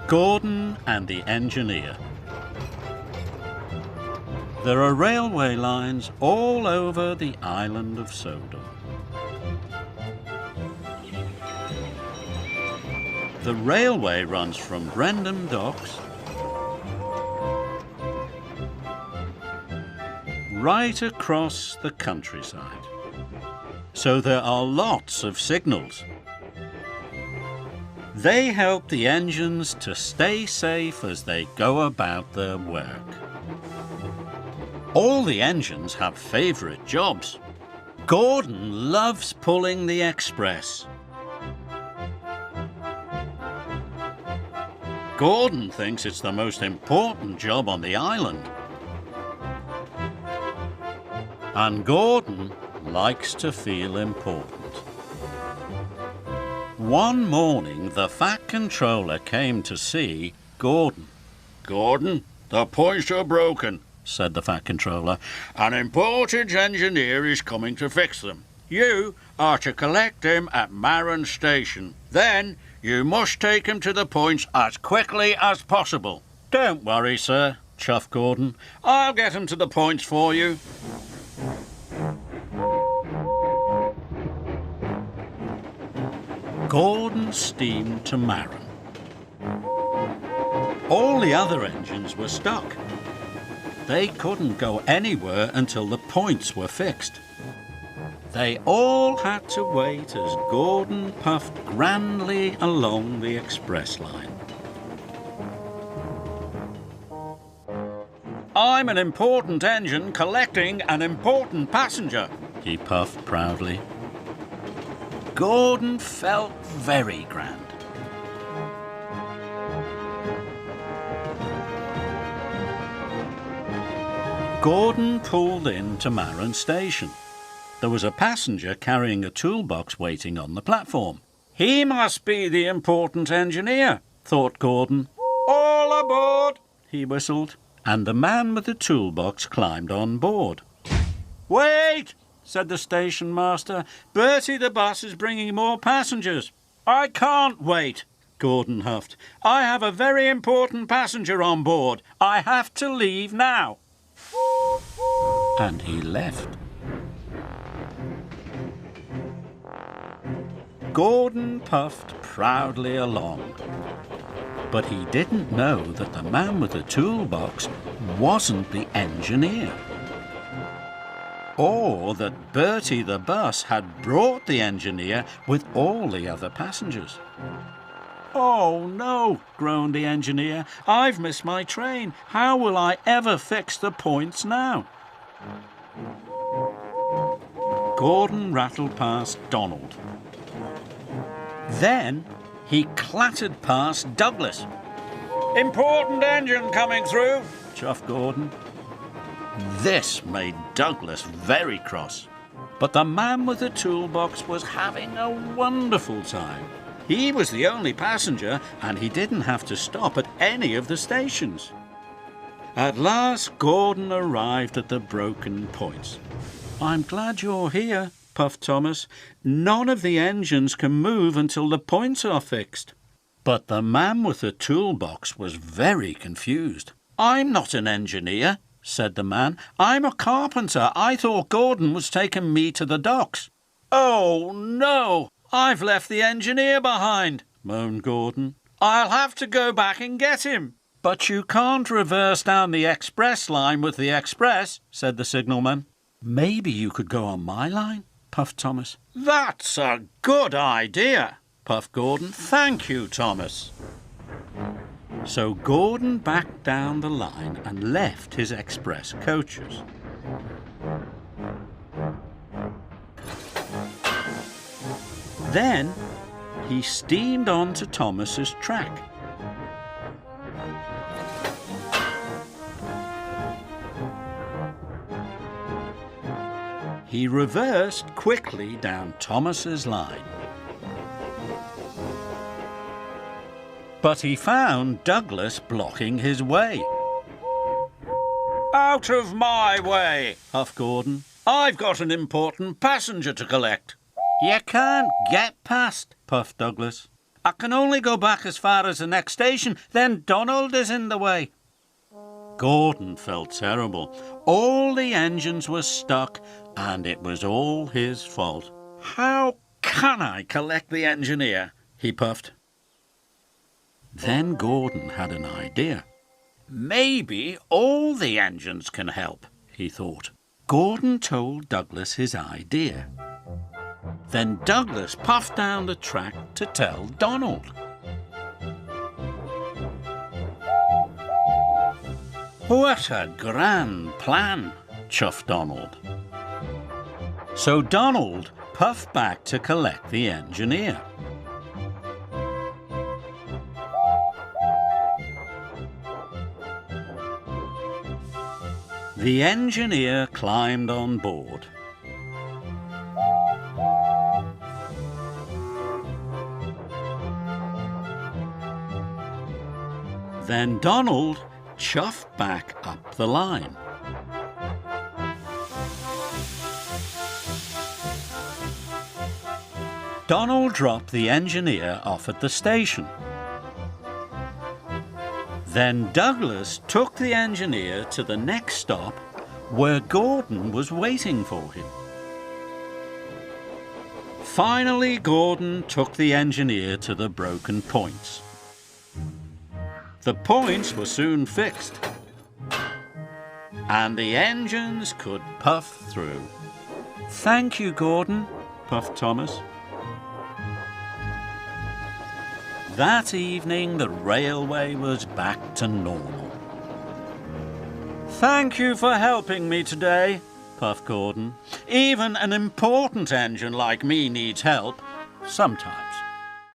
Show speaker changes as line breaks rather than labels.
Gordon and the Engineer. There are railway lines all over the island of Sodor. The railway runs from Brendam Docks right across the countryside. So there are lots of signals. They help the engines to stay safe as they go about their work. All the engines have favourite jobs. Gordon loves pulling the express. Gordon thinks it's the most important job on the island. And Gordon likes to feel important. One morning, the Fat Controller came to see Gordon.
"Gordon, the points are broken,"
said the Fat Controller.
"An important engineer is coming to fix them. You are to collect him at Marron Station. Then you must take him to the points as quickly as possible."
"Don't worry, sir," chuffed Gordon.
"I'll get him to the points for you."
Gordon steamed to Marron. All the other engines were stuck. They couldn't go anywhere until the points were fixed. They all had to wait as Gordon puffed grandly along the express line.
"I'm an important engine collecting an important passenger,"
he puffed proudly. Gordon felt very grand. Gordon pulled into Marron Station. There was a passenger carrying a toolbox waiting on the platform.
"He must be the important engineer,"
thought Gordon.
"All aboard,"
he whistled, and the man with the toolbox climbed on board.
"Wait,"
said the station master. "Bertie the bus is bringing more passengers."
"I can't wait,"
Gordon huffed.
"I have a very important passenger on board. I have to leave now."
And he left. Gordon puffed proudly along. But he didn't know that the man with the toolbox wasn't the engineer. Or that Bertie the bus had brought the engineer with all the other passengers.
"Oh no," groaned the engineer. "I've missed my train. How will I ever fix the points now?"
Gordon rattled past Donald. Then he clattered past Douglas.
"Important engine coming through,"
chuffed Gordon. This made Douglas very cross. But the man with the toolbox was having a wonderful time. He was the only passenger, and he didn't have to stop at any of the stations. At last, Gordon arrived at the broken points. "I'm glad you're here," puffed Thomas. "None of the engines can move until the points are fixed." But the man with the toolbox was very confused. "I'm not an engineer," said the man. "I'm a carpenter. I thought Gordon was taking me to the docks."
"Oh, no! I've left the engineer behind,"
moaned Gordon.
"I'll have to go back and get him."
"But you can't reverse down the express line with the express," said the signalman. "Maybe you could go on my line," puffed Thomas.
"That's a good idea,"
puffed Gordon. "Thank you, Thomas." So Gordon backed down the line and left his express coaches. Then he steamed on to Thomas's track. He reversed quickly down Thomas's line. But he found Douglas blocking his way.
"Out of my way,"
huffed Gordon.
"I've got an important passenger to collect."
"You can't get past," puffed Douglas. I can only go back as far as the next station, then Donald is in the way. Gordon felt terrible. All the engines were stuck, and it was all his fault. How can I collect the engineer? He puffed. Then Gordon had an idea. Maybe all the engines can help, he thought. Gordon told Douglas his idea. Then Douglas puffed down the track to tell Donald. What a grand plan, chuffed Donald. So Donald puffed back to collect the engineer. The engineer climbed on board. Then Donald chuffed back up the line. Donald dropped the engineer off at the station. Then Douglas took the engineer to the next stop where Gordon was waiting for him. Finally, Gordon took the engineer to the broken points. The points were soon fixed, and the engines could puff through. Thank you, Gordon, puffed Thomas. That evening, the railway was back to normal. Thank you for helping me today, puffed Gordon. Even an important engine like me needs help sometimes.